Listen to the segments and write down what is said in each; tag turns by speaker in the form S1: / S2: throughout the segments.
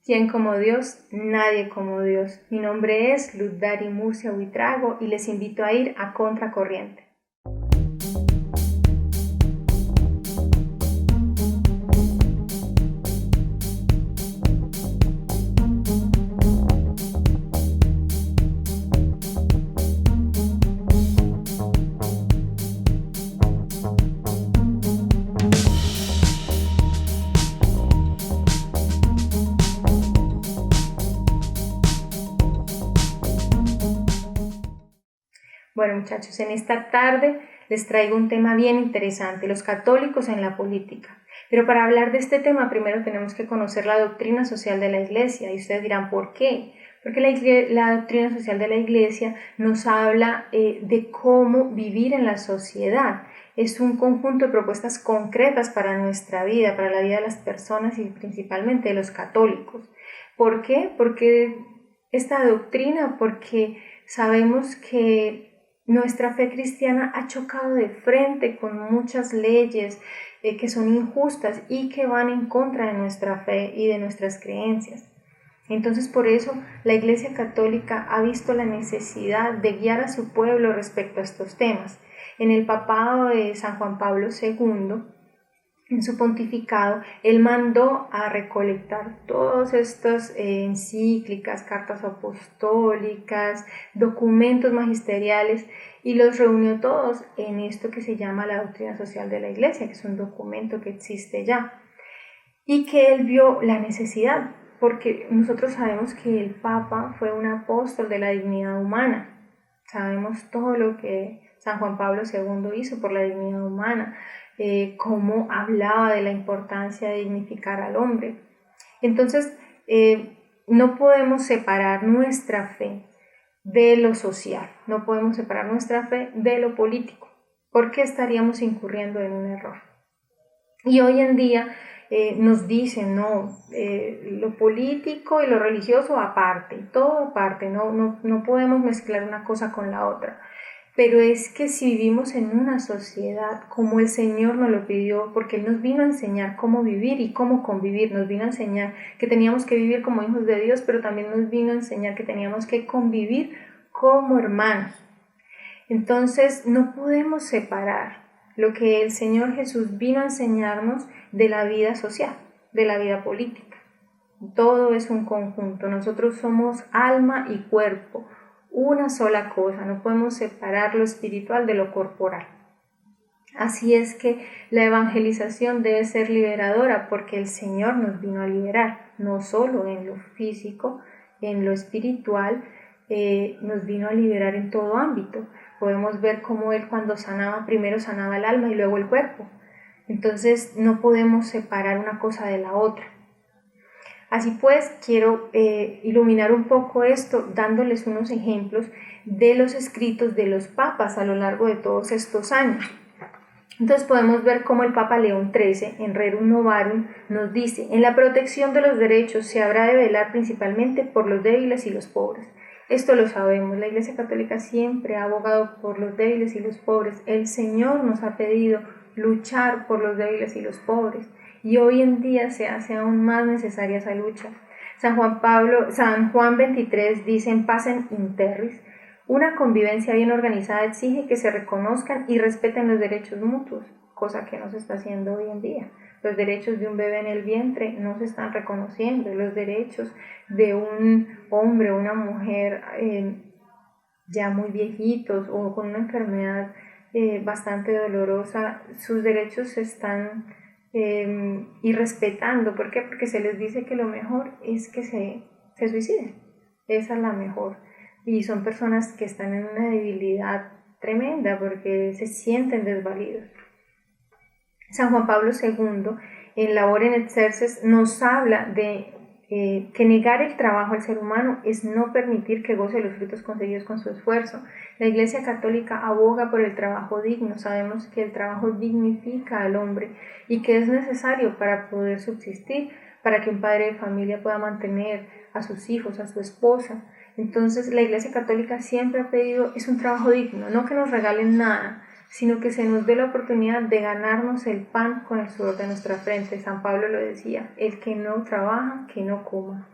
S1: ¿Quién como Dios? Nadie como Dios. Mi nombre es Luz Dari Murcia Buitrago y les invito a ir a contracorriente. Bueno, muchachos, en esta tarde les traigo un tema bien interesante, los católicos en la política. Pero para hablar de este tema primero tenemos que conocer la doctrina social de la Iglesia. Y ustedes dirán, ¿por qué? Porque la doctrina social de la Iglesia nos habla de cómo vivir en la sociedad. Es un conjunto de propuestas concretas para nuestra vida, para la vida de las personas y principalmente de los católicos. ¿Por qué? Porque esta doctrina, porque sabemos que nuestra fe cristiana ha chocado de frente con muchas leyes que son injustas y que van en contra de nuestra fe y de nuestras creencias. Entonces, por eso la Iglesia Católica ha visto la necesidad de guiar a su pueblo respecto a estos temas. En el papado de San Juan Pablo II, en su pontificado, él mandó a recolectar todas estas encíclicas, cartas apostólicas, documentos magisteriales y los reunió todos en esto que se llama la doctrina social de la Iglesia, que es un documento que existe ya y que él vio la necesidad, porque nosotros sabemos que el Papa fue un apóstol de la dignidad humana, sabemos todo lo que San Juan Pablo II hizo por la dignidad humana, cómo hablaba de la importancia de dignificar al hombre. Entonces, no podemos separar nuestra fe de lo social, no podemos separar nuestra fe de lo político, porque estaríamos incurriendo en un error. Y hoy en día nos dicen, no, lo político y lo religioso aparte, todo aparte, no podemos mezclar una cosa con la otra. Pero es que si vivimos en una sociedad como el Señor nos lo pidió, porque Él nos vino a enseñar cómo vivir y cómo convivir, nos vino a enseñar que teníamos que vivir como hijos de Dios, pero también nos vino a enseñar que teníamos que convivir como hermanos. Entonces no podemos separar lo que el Señor Jesús vino a enseñarnos de la vida social, de la vida política. Todo es un conjunto, nosotros somos alma y cuerpo, una sola cosa, no podemos separar lo espiritual de lo corporal. Así es que la evangelización debe ser liberadora porque el Señor nos vino a liberar, no solo en lo físico, en lo espiritual, nos vino a liberar en todo ámbito. Podemos ver cómo Él cuando sanaba, primero sanaba el alma y luego el cuerpo. Entonces no podemos separar una cosa de la otra. Así pues, quiero iluminar un poco esto dándoles unos ejemplos de los escritos de los papas a lo largo de todos estos años. Entonces podemos ver cómo el Papa León XIII, en Rerum Novarum, nos dice: en la protección de los derechos se habrá de velar principalmente por los débiles y los pobres. Esto lo sabemos, la Iglesia Católica siempre ha abogado por los débiles y los pobres. El Señor nos ha pedido luchar por los débiles y los pobres. Y hoy en día se hace aún más necesaria esa lucha. San Juan 23 dice en Pacem in Terris: una convivencia bien organizada exige que se reconozcan y respeten los derechos mutuos, cosa que no se está haciendo hoy en día. Los derechos de un bebé en el vientre no se están reconociendo, los derechos de un hombre o una mujer ya muy viejitos o con una enfermedad bastante dolorosa, sus derechos se están irrespetando. ¿Por qué? Porque se les dice que lo mejor es que se suiciden. Esa es la mejor. Y son personas que están en una debilidad tremenda porque se sienten desvalidos. San Juan Pablo II, en Labor in Exerces, nos habla de que negar el trabajo al ser humano es no permitir que goce los frutos conseguidos con su esfuerzo. La Iglesia Católica aboga por el trabajo digno. Sabemos que el trabajo dignifica al hombre y que es necesario para poder subsistir, para que un padre de familia pueda mantener a sus hijos, a su esposa. Entonces la Iglesia Católica siempre ha pedido es un trabajo digno, no que nos regalen nada, sino que se nos dé la oportunidad de ganarnos el pan con el sudor de nuestra frente. San Pablo lo decía: el que no trabaja, que no coma.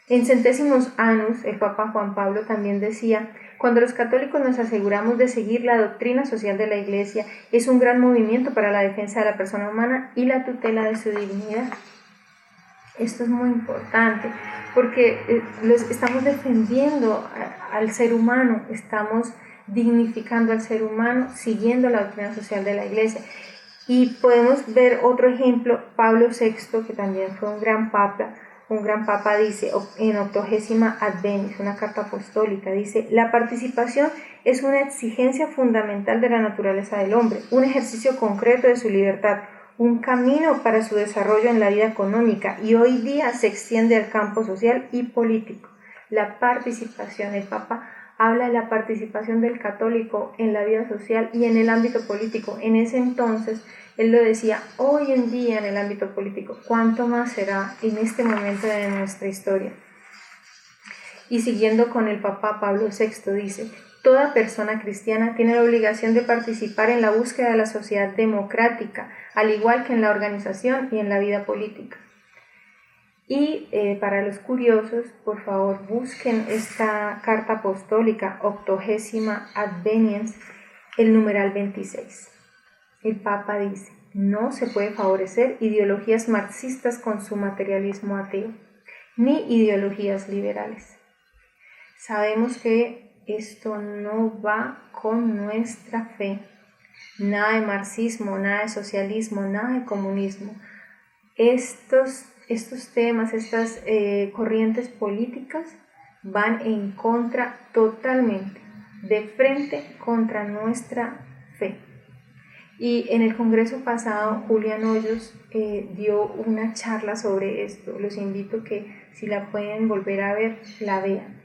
S1: En Centésimos Annus, el Papa Juan Pablo también decía: cuando los católicos nos aseguramos de seguir la doctrina social de la Iglesia, es un gran movimiento para la defensa de la persona humana y la tutela de su dignidad. Esto es muy importante porque estamos defendiendo al ser humano, estamos dignificando al ser humano siguiendo la doctrina social de la Iglesia. Y podemos ver otro ejemplo, Pablo VI, que también fue un gran papa dice en 80ª Adventis, una carta apostólica, dice: la participación es una exigencia fundamental de la naturaleza del hombre, un ejercicio concreto de su libertad, un camino para su desarrollo en la vida económica, y hoy día se extiende al campo social y político. La participación, el Papa habla de la participación del católico en la vida social y en el ámbito político. En ese entonces, él lo decía: hoy en día en el ámbito político, ¿cuánto más será en este momento de nuestra historia? Y siguiendo con el Papa Pablo VI, dice: toda persona cristiana tiene la obligación de participar en la búsqueda de la sociedad democrática, al igual que en la organización y en la vida política. Y para los curiosos, por favor, busquen esta carta apostólica, 80ª Adveniens, el numeral 26. El Papa dice: no se puede favorecer ideologías marxistas con su materialismo ateo, ni ideologías liberales. Sabemos que esto no va con nuestra fe. Nada de marxismo, nada de socialismo, nada de comunismo. Estos temas, estas corrientes políticas van en contra totalmente, de frente contra nuestra fe. Y en el congreso pasado, Julián Hoyos dio una charla sobre esto. Los invito que, si la pueden volver a ver, la vean,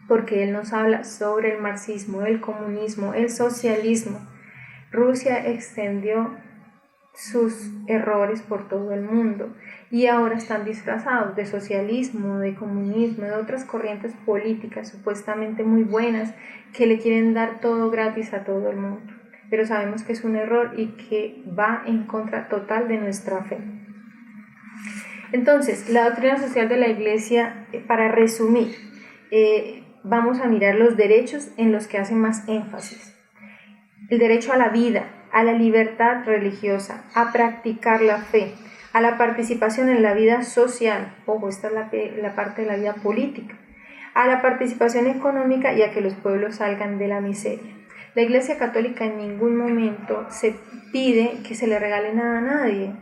S1: porque él nos habla sobre el marxismo, el comunismo, el socialismo. Rusia extendió sus errores por todo el mundo y ahora están disfrazados de socialismo, de comunismo, de otras corrientes políticas supuestamente muy buenas que le quieren dar todo gratis a todo el mundo, pero sabemos que es un error y que va en contra total de nuestra fe. Entonces, la doctrina social de la Iglesia, para resumir, vamos a mirar los derechos en los que hace más énfasis: el derecho a la vida, a la libertad religiosa, a practicar la fe, a la participación en la vida social, ojo, esta es la parte de la vida política, a la participación económica y a que los pueblos salgan de la miseria. La Iglesia Católica en ningún momento se pide que se le regale nada a nadie,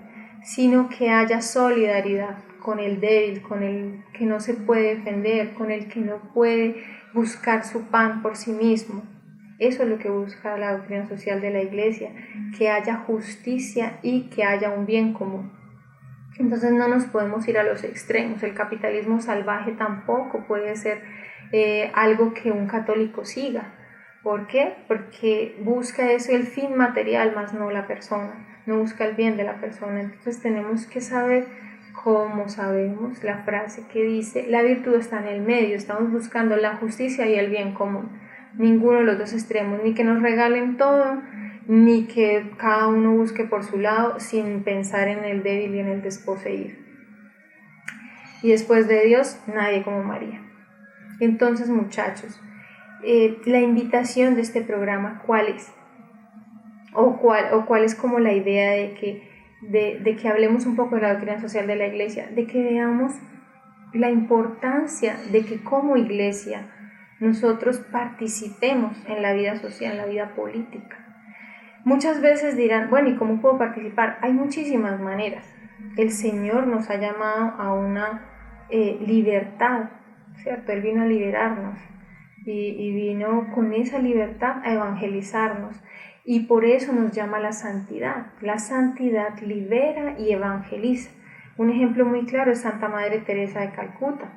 S1: sino que haya solidaridad con el débil, con el que no se puede defender, con el que no puede buscar su pan por sí mismo. Eso es lo que busca la doctrina social de la Iglesia, que haya justicia y que haya un bien común. Entonces no nos podemos ir a los extremos. El capitalismo salvaje tampoco puede ser algo que un católico siga. ¿Por qué? Porque busca eso, el fin material, más no la persona, no busca el bien de la persona. Entonces tenemos que saber, como sabemos la frase que dice: la virtud está en el medio, estamos buscando la justicia y el bien común. Ninguno de los dos extremos, ni que nos regalen todo, ni que cada uno busque por su lado sin pensar en el débil y en el desposeído. Y después de Dios, nadie como María. Entonces, muchachos, la invitación de este programa, ¿cuál es? ¿Cuál es como la idea de que hablemos un poco de la doctrina social de la Iglesia? De que veamos la importancia de que como Iglesia nosotros participemos en la vida social, en la vida política. Muchas veces dirán: bueno, ¿y cómo puedo participar? Hay muchísimas maneras. El Señor nos ha llamado a una libertad, ¿cierto? Él vino a liberarnos y vino con esa libertad a evangelizarnos, y por eso nos llama la santidad. La santidad libera y evangeliza. Un ejemplo muy claro es Santa Madre Teresa de Calcuta.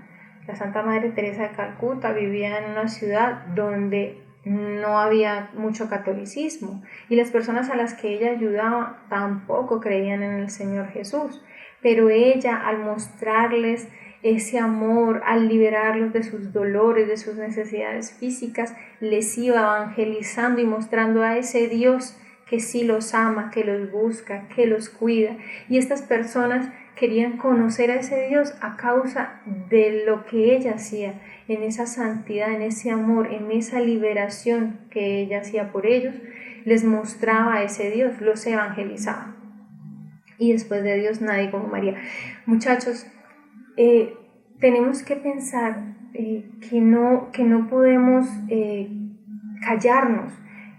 S1: La Santa Madre Teresa de Calcuta vivía en una ciudad donde no había mucho catolicismo y las personas a las que ella ayudaba tampoco creían en el Señor Jesús, pero ella, al mostrarles ese amor, al liberarlos de sus dolores, de sus necesidades físicas, les iba evangelizando y mostrando a ese Dios que sí los ama, que los busca, que los cuida. Y estas personas querían conocer a ese Dios a causa de lo que ella hacía, en esa santidad, en ese amor, en esa liberación que ella hacía por ellos, les mostraba a ese Dios, los evangelizaba. Y después de Dios nadie como María. Muchachos, tenemos que pensar que no podemos callarnos,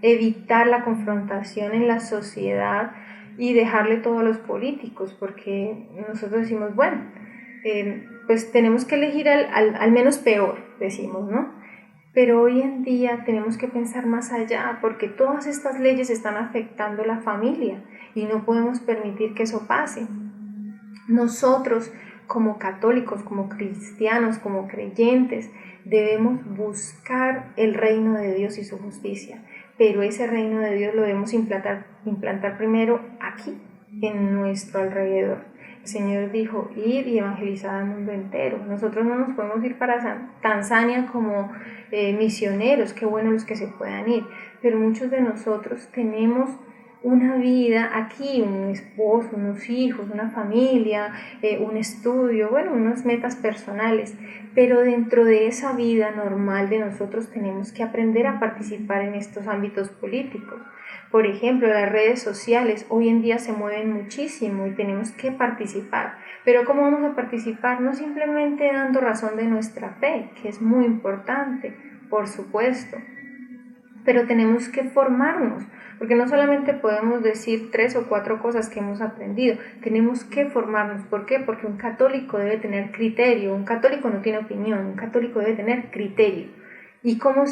S1: evitar la confrontación en la sociedad y dejarle todo a los políticos, porque nosotros decimos, bueno, pues tenemos que elegir al menos peor, decimos, ¿no? Pero hoy en día tenemos que pensar más allá, porque todas estas leyes están afectando la familia y no podemos permitir que eso pase. Nosotros, como católicos, como cristianos, como creyentes, debemos buscar el reino de Dios y su justicia, pero ese reino de Dios lo debemos implantar primero aquí, en nuestro alrededor. El Señor dijo, id y evangelizad al mundo entero. Nosotros no nos podemos ir para Tanzania como misioneros, qué bueno los que se puedan ir, pero muchos de nosotros tenemos una vida aquí, un esposo, unos hijos, una familia, un estudio, bueno, unas metas personales, pero dentro de esa vida normal de nosotros tenemos que aprender a participar en estos ámbitos políticos. Por ejemplo, las redes sociales hoy en día se mueven muchísimo y tenemos que participar. Pero ¿cómo vamos a participar? No simplemente dando razón de nuestra fe, que es muy importante, por supuesto, pero tenemos que formarnos, porque no solamente podemos decir 3 o 4 cosas que hemos aprendido, tenemos que formarnos. ¿Por qué? Porque un católico debe tener criterio, un católico no tiene opinión, un católico debe tener criterio. ¿Y cómo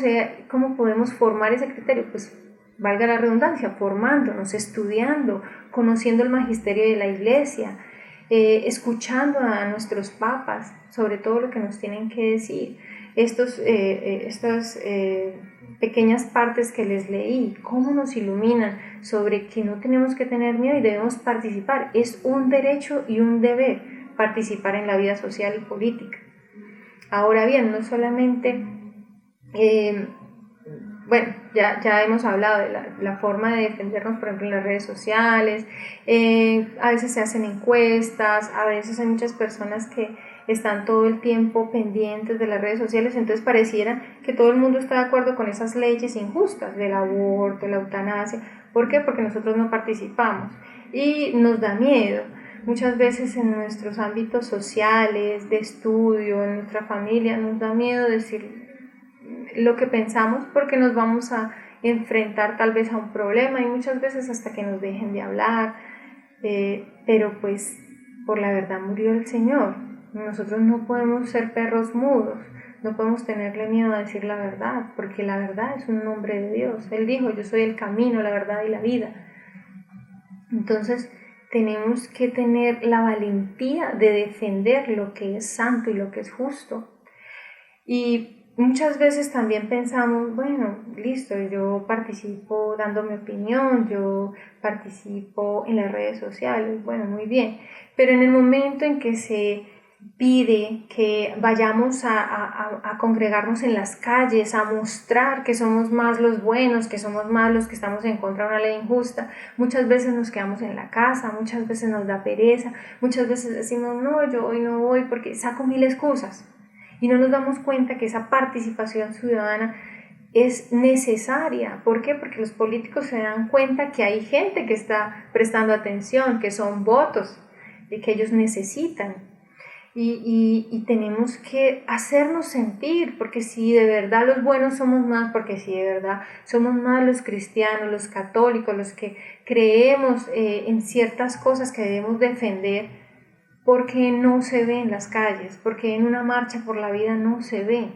S1: podemos formar ese criterio? Pues valga la redundancia, formándonos, estudiando, conociendo el magisterio de la Iglesia, escuchando a nuestros papas sobre todo lo que nos tienen que decir. Estas pequeñas partes que les leí, cómo nos iluminan sobre que no tenemos que tener miedo y debemos participar. Es un derecho y un deber participar en la vida social y política. Ahora bien, no solamente... Bueno, ya hemos hablado de la forma de defendernos, por ejemplo, en las redes sociales. A veces se hacen encuestas, a veces hay muchas personas que están todo el tiempo pendientes de las redes sociales, entonces pareciera que todo el mundo está de acuerdo con esas leyes injustas del aborto, la eutanasia. ¿Por qué? Porque nosotros no participamos y nos da miedo. Muchas veces en nuestros ámbitos sociales, de estudio, en nuestra familia, nos da miedo decir lo que pensamos porque nos vamos a enfrentar tal vez a un problema y muchas veces hasta que nos dejen de hablar, pero pues por la verdad murió el Señor. Nosotros no podemos ser perros mudos, no podemos tenerle miedo a decir la verdad, porque la verdad es un nombre de Dios. Él dijo, yo soy el camino, la verdad y la vida. Entonces tenemos que tener la valentía de defender lo que es santo y lo que es justo. Y muchas veces también pensamos, bueno, listo, yo participo dando mi opinión, yo participo en las redes sociales, bueno, muy bien, pero en el momento en que se pide que vayamos a congregarnos en las calles, a mostrar que somos más los buenos, que somos más los que estamos en contra de una ley injusta, muchas veces nos quedamos en la casa, muchas veces nos da pereza, muchas veces decimos, no, yo hoy no voy porque saco 1000 excusas. Y no nos damos cuenta que esa participación ciudadana es necesaria. ¿Por qué? Porque los políticos se dan cuenta que hay gente que está prestando atención, que son votos, de que ellos necesitan. Y tenemos que hacernos sentir, porque si de verdad los buenos somos más, porque si de verdad somos más los cristianos, los católicos, los que creemos en ciertas cosas que debemos defender, porque no se ve en las calles, porque en una marcha por la vida no se ve.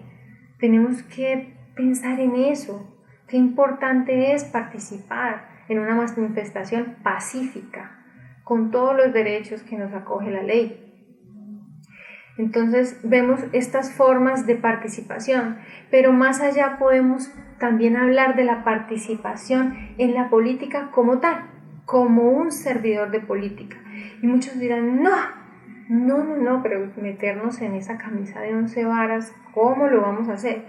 S1: Tenemos que pensar en eso, qué importante es participar en una manifestación pacífica, con todos los derechos que nos acoge la ley. Entonces vemos estas formas de participación, pero más allá podemos también hablar de la participación en la política como tal, como un servidor de política. Y muchos dirán, no, pero meternos en esa camisa de 11 varas, ¿cómo lo vamos a hacer?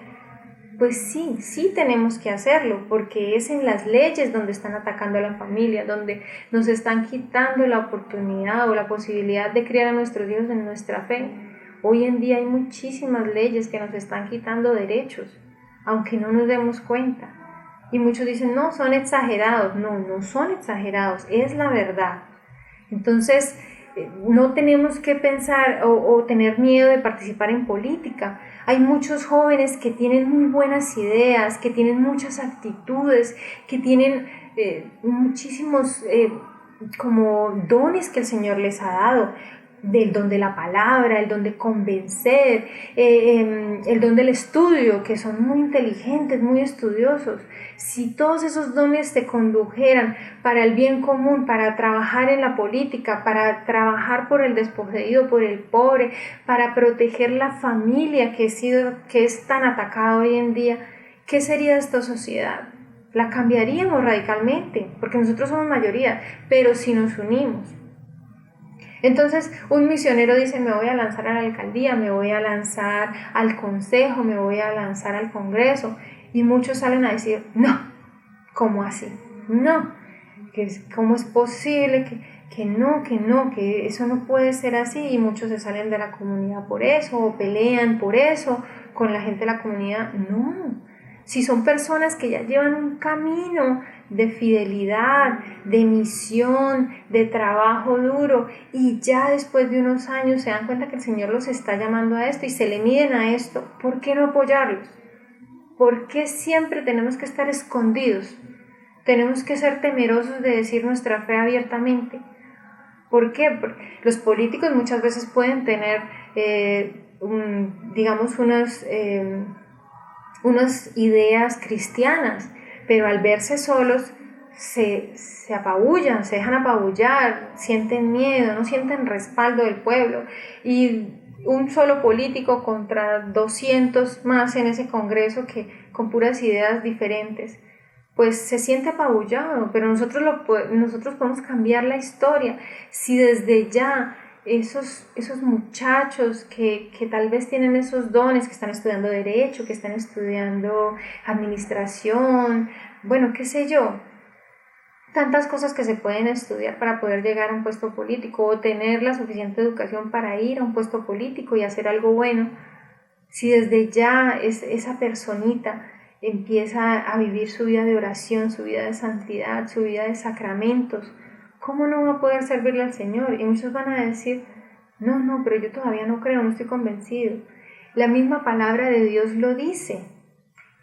S1: Pues sí, sí tenemos que hacerlo, porque es en las leyes donde están atacando a la familia, donde nos están quitando la oportunidad o la posibilidad de criar a nuestros hijos en nuestra fe. Hoy en día hay muchísimas leyes que nos están quitando derechos, aunque no nos demos cuenta. Y muchos dicen, no, son exagerados. No, no son exagerados, es la verdad. Entonces, no tenemos que pensar o tener miedo de participar en política. Hay muchos jóvenes que tienen muy buenas ideas, que tienen muchas actitudes, que tienen muchísimos como dones que el Señor les ha dado. Del don de la palabra, el don de convencer, el don del estudio, que son muy inteligentes, muy estudiosos. Si todos esos dones se condujeran para el bien común, para trabajar en la política, para trabajar por el desposeído, por el pobre, para proteger la familia que es tan atacada hoy en día, ¿qué sería esta sociedad? La cambiaríamos radicalmente, porque nosotros somos mayoría, pero si nos unimos. Entonces un misionero dice, me voy a lanzar a la alcaldía, me voy a lanzar al consejo, me voy a lanzar al congreso, y muchos salen a decir, no, ¿cómo así? No, ¿cómo es posible que eso no puede ser así? Y muchos se salen de la comunidad por eso, o pelean por eso con la gente de la comunidad. No, si son personas que ya llevan un camino de fidelidad, de misión, de trabajo duro, y ya después de unos años se dan cuenta que el Señor los está llamando a esto y se le miden a esto, ¿por qué no apoyarlos? ¿Por qué siempre tenemos que estar escondidos? Tenemos que ser temerosos de decir nuestra fe abiertamente. ¿Por qué? Porque los políticos muchas veces pueden tener, digamos, unas ideas cristianas, pero al verse solos se apabullan, se dejan apabullar, sienten miedo, no sienten respaldo del pueblo, y un solo político contra 200 más en ese congreso que con puras ideas diferentes, pues se siente apabullado. Pero nosotros podemos cambiar la historia si desde ya esos muchachos que tal vez tienen esos dones, que están estudiando derecho, que están estudiando administración, bueno, qué sé yo, tantas cosas que se pueden estudiar para poder llegar a un puesto político o tener la suficiente educación para ir a un puesto político y hacer algo bueno. Si desde ya esa personita empieza a vivir su vida de oración, su vida de santidad, su vida de sacramentos, ¿cómo no va a poder servirle al Señor? Y muchos van a decir, no, pero yo todavía no creo, no estoy convencido. La misma palabra de Dios lo dice.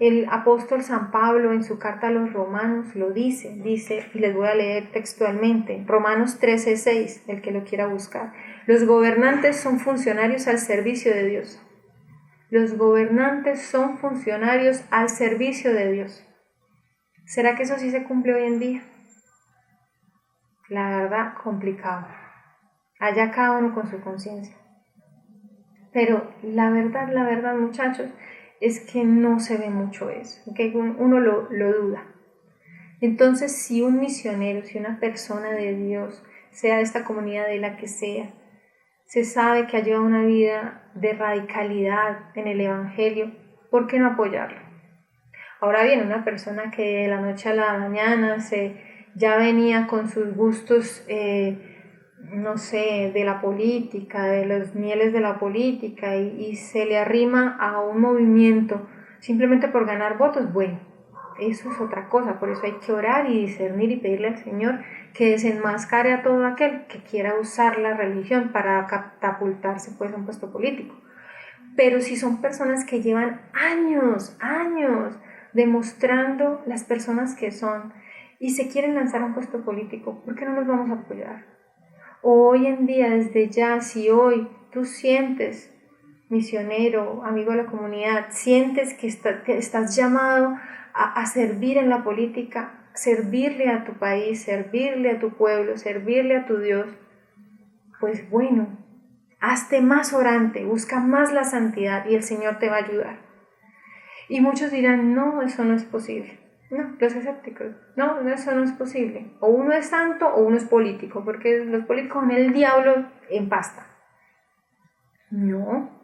S1: El apóstol San Pablo en su carta a los Romanos lo dice, y les voy a leer textualmente, Romanos 13:6, el que lo quiera buscar. Los gobernantes son funcionarios al servicio de Dios. Los gobernantes son funcionarios al servicio de Dios. ¿Será que eso sí se cumple hoy en día? La verdad, complicado. Allá cada uno con su conciencia. Pero la verdad, muchachos, es que no se ve mucho eso, ¿okay? Uno lo duda. Entonces, si un misionero, si una persona de Dios, sea de esta comunidad, de la que sea, se sabe que ha llevado una vida de radicalidad en el Evangelio, ¿por qué no apoyarlo? Ahora bien, una persona que de la noche a la mañana ya venía con sus gustos, no sé, de la política, de los mieles de la política, y se le arrima a un movimiento simplemente por ganar votos, bueno, eso es otra cosa. Por eso hay que orar y discernir y pedirle al Señor que desenmascare a todo aquel que quiera usar la religión para catapultarse pues a un puesto político. Pero si son personas que llevan años demostrando las personas que son y se quieren lanzar a un puesto político, ¿por qué no los vamos a apoyar? Hoy en día, desde ya, si hoy tú sientes, misionero, amigo de la comunidad, sientes que estás llamado a servir en la política, servirle a tu país, servirle a tu pueblo, servirle a tu Dios, pues bueno, hazte más orante, busca más la santidad y el Señor te va a ayudar. Y muchos dirán, no, eso no es posible. No, los escépticos, no, eso no es posible. O uno es santo o uno es político, porque los políticos son el diablo en pasta. No,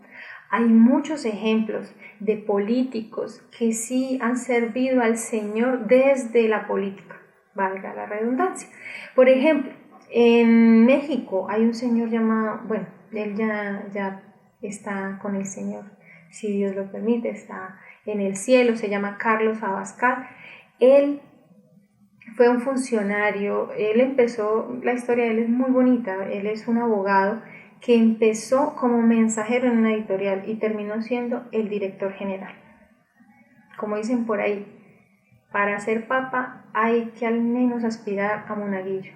S1: Hay muchos ejemplos de políticos que sí han servido al Señor desde la política, valga la redundancia. Por ejemplo, en México hay un señor llamado, bueno, él ya está con el Señor, si Dios lo permite, está en el cielo, se llama Carlos Abascal. Él fue un funcionario, él empezó, la historia de él es muy bonita, él es un abogado que empezó como mensajero en una editorial y terminó siendo el director general. Como dicen por ahí, para ser papa hay que al menos aspirar a monaguillo.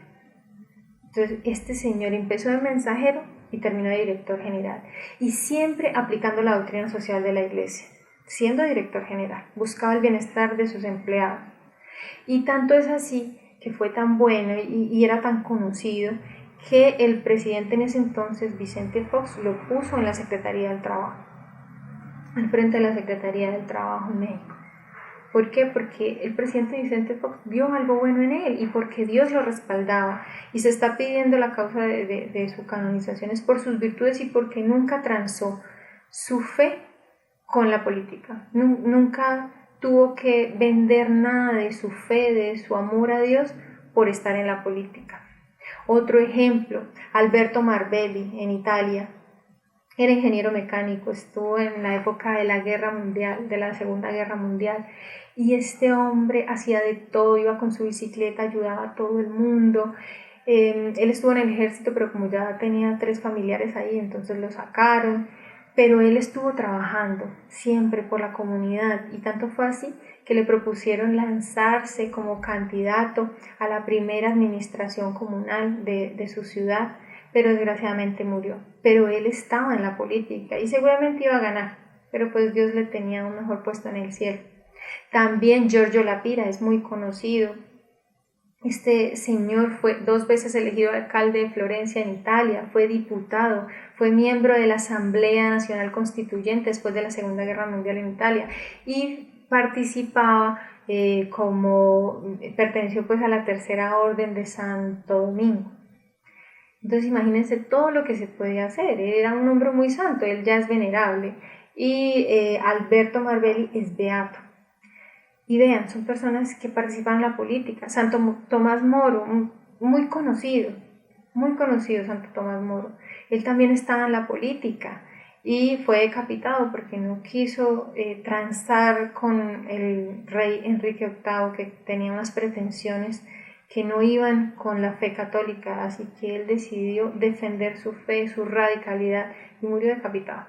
S1: Entonces este señor empezó de mensajero y terminó de director general, y siempre aplicando la doctrina social de la iglesia. Siendo director general, buscaba el bienestar de sus empleados. Y tanto es así que fue tan bueno y era tan conocido que el presidente en ese entonces, Vicente Fox, lo puso en la Secretaría del Trabajo, al frente de la Secretaría del Trabajo en México. ¿Por qué? Porque el presidente Vicente Fox vio algo bueno en él y porque Dios lo respaldaba, y se está pidiendo la causa de su canonización es por sus virtudes y porque nunca transó su fe con la política, nunca tuvo que vender nada de su fe, de su amor a Dios por estar en la política. Otro ejemplo, Alberto Marbelli en Italia. Era ingeniero mecánico, estuvo en la época de la Guerra Mundial, de la Segunda Guerra Mundial, y este hombre hacía de todo, iba con su bicicleta, ayudaba a todo el mundo. Él estuvo en el ejército, pero como ya tenía 3 familiares ahí, entonces lo sacaron. Pero él estuvo trabajando siempre por la comunidad, y tanto fue así que le propusieron lanzarse como candidato a la primera administración comunal de su ciudad, pero desgraciadamente murió. Pero él estaba en la política y seguramente iba a ganar, pero pues Dios le tenía un mejor puesto en el cielo. También Giorgio La Pira es muy conocido. Este señor fue 2 veces elegido alcalde de Florencia en Italia, fue diputado, fue miembro de la Asamblea Nacional Constituyente después de la Segunda Guerra Mundial en Italia, y participaba perteneció pues a la Tercera Orden de Santo Domingo. Entonces imagínense todo lo que se podía hacer. Él era un hombre muy santo, él ya es venerable, y Alberto Marbelli es beato. Y vean, son personas que participan en la política. Santo Tomás Moro, muy conocido Santo Tomás Moro. Él también estaba en la política y fue decapitado porque no quiso transar con el rey Enrique VIII, que tenía unas pretensiones que no iban con la fe católica, así que él decidió defender su fe, su radicalidad, y murió decapitado.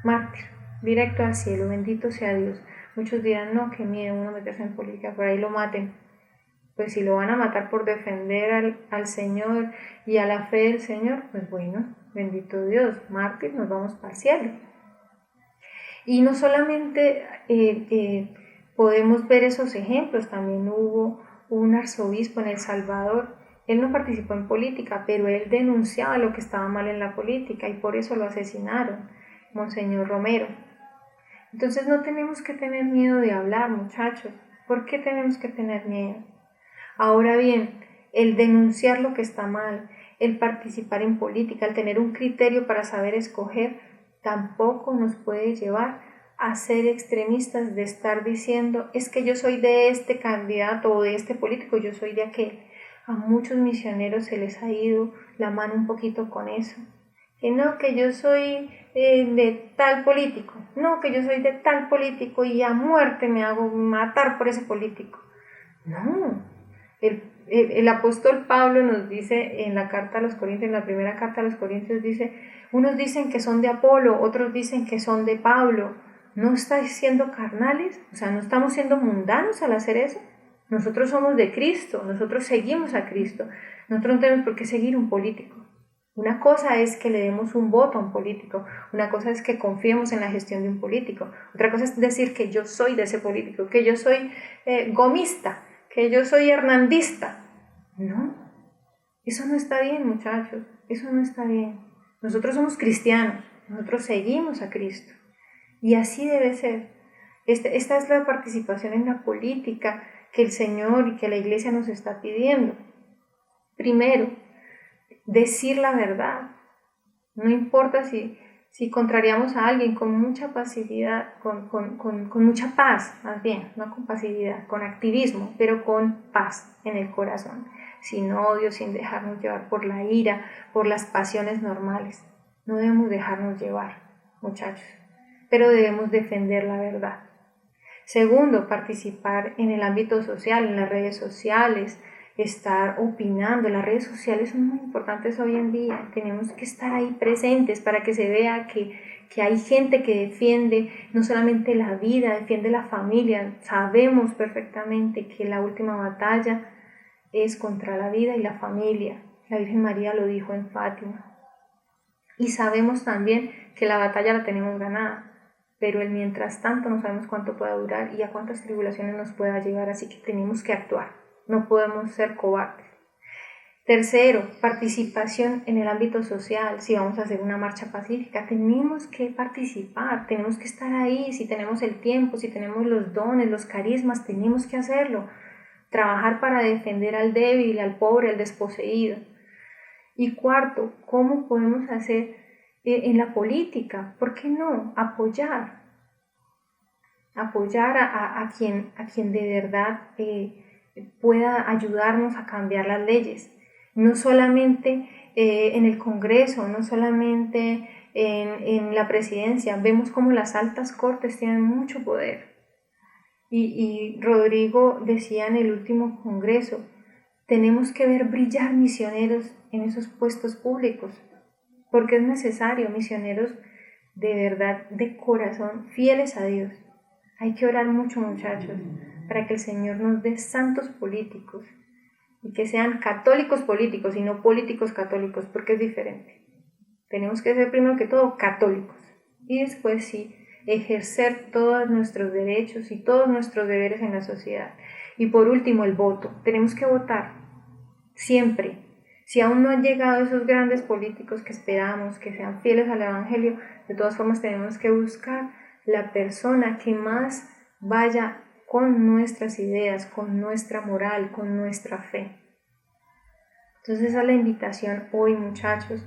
S1: Mártir, directo al cielo, bendito sea Dios. Muchos dirán, no, qué miedo uno meterse en política, por ahí lo maten. Pues si lo van a matar por defender al Señor y a la fe del Señor, pues bueno, bendito Dios, mártir, nos vamos para el cielo. Y no solamente podemos ver esos ejemplos, también hubo un arzobispo en El Salvador. Él no participó en política, pero él denunciaba lo que estaba mal en la política y por eso lo asesinaron, Monseñor Romero. Entonces no tenemos que tener miedo de hablar, muchachos. ¿Por qué tenemos que tener miedo? Ahora bien, el denunciar lo que está mal, el participar en política, el tener un criterio para saber escoger, tampoco nos puede llevar a ser extremistas de estar diciendo, es que yo soy de este candidato o de este político, yo soy de aquel. A muchos misioneros se les ha ido la mano un poquito con eso. Que no, que yo soy de tal político, no, que yo soy de tal político y a muerte me hago matar por ese político. No, el apóstol Pablo nos dice en la carta a los Corintios, en la primera carta a los Corintios dice, unos dicen que son de Apolo, otros dicen que son de Pablo. ¿No estáis siendo carnales? O sea, ¿no estamos siendo mundanos al hacer eso? Nosotros somos de Cristo, nosotros seguimos a Cristo, nosotros no tenemos por qué seguir un político. Una cosa es que le demos un voto a un político, una cosa es que confiemos en la gestión de un político, otra cosa es decir que yo soy de ese político, que yo soy gomista, que yo soy hernandista. No, eso no está bien, muchachos, eso no está bien. Nosotros somos cristianos, nosotros seguimos a Cristo y así debe ser. Esta es la participación en la política que el Señor y que la Iglesia nos está pidiendo. Primero, decir la verdad. No importa si Si contrariamos a alguien con mucha pasividad, con mucha paz, más bien, no con pasividad, con activismo, pero con paz en el corazón, sin odio, sin dejarnos llevar por la ira, por las pasiones normales. No debemos dejarnos llevar, muchachos, pero debemos defender la verdad. Segundo, participar en el ámbito social, en las redes sociales, estar opinando. Las redes sociales son muy importantes hoy en día. Tenemos que estar ahí presentes para que se vea que hay gente que defiende no solamente la vida, defiende la familia. Sabemos perfectamente que la última batalla es contra la vida y la familia. La Virgen María lo dijo en Fátima. Y sabemos también que la batalla la tenemos ganada, pero el mientras tanto no sabemos cuánto pueda durar y a cuántas tribulaciones nos pueda llevar, así que tenemos que actuar. No podemos ser cobardes. Tercero, participación en el ámbito social. Si vamos a hacer una marcha pacífica, tenemos que participar, tenemos que estar ahí. Si tenemos el tiempo, si tenemos los dones, los carismas, tenemos que hacerlo. Trabajar para defender al débil, al pobre, al desposeído. Y cuarto, ¿cómo podemos hacer en la política? ¿Por qué no? Apoyar a quien de verdad pueda ayudarnos a cambiar las leyes, no solamente en el Congreso, no solamente en la presidencia. Vemos como las altas cortes tienen mucho poder. Y Rodrigo decía en el último Congreso, tenemos que ver brillar misioneros en esos puestos públicos, porque es necesario misioneros de verdad, de corazón, fieles a Dios. Hay que orar mucho, muchachos, para que el Señor nos dé santos políticos y que sean católicos políticos y no políticos católicos, porque es diferente. Tenemos que ser primero que todo católicos y después sí ejercer todos nuestros derechos y todos nuestros deberes en la sociedad. Y por último, el voto. Tenemos que votar siempre. Si aún no han llegado esos grandes políticos que esperamos, que sean fieles al Evangelio, de todas formas tenemos que buscar la persona que más vaya con nuestras ideas, con nuestra moral, con nuestra fe. Entonces esa es la invitación hoy, muchachos,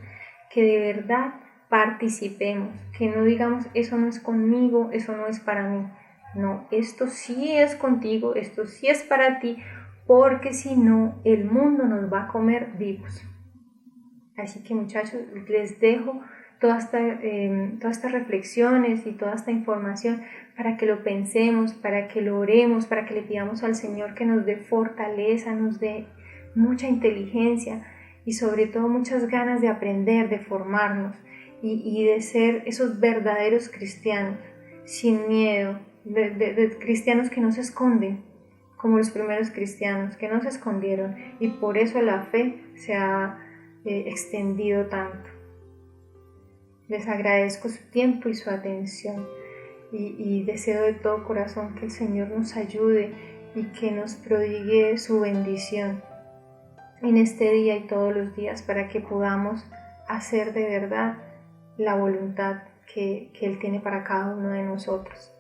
S1: que de verdad participemos, que no digamos eso no es conmigo, eso no es para mí. No, esto sí es contigo, esto sí es para ti, porque si no, el mundo nos va a comer vivos. Así que, muchachos, les dejo todas estas reflexiones y toda esta información para que lo pensemos, para que lo oremos, para que le pidamos al Señor que nos dé fortaleza, nos dé mucha inteligencia y sobre todo muchas ganas de aprender, de formarnos y de ser esos verdaderos cristianos, sin miedo, de cristianos que no se esconden, como los primeros cristianos, que no se escondieron, y por eso la fe se ha extendido tanto. Les agradezco su tiempo y su atención y deseo de todo corazón que el Señor nos ayude y que nos prodigue su bendición en este día y todos los días para que podamos hacer de verdad la voluntad que Él tiene para cada uno de nosotros.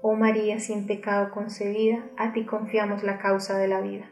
S1: Oh María, sin pecado concebida, a ti confiamos la causa de la vida.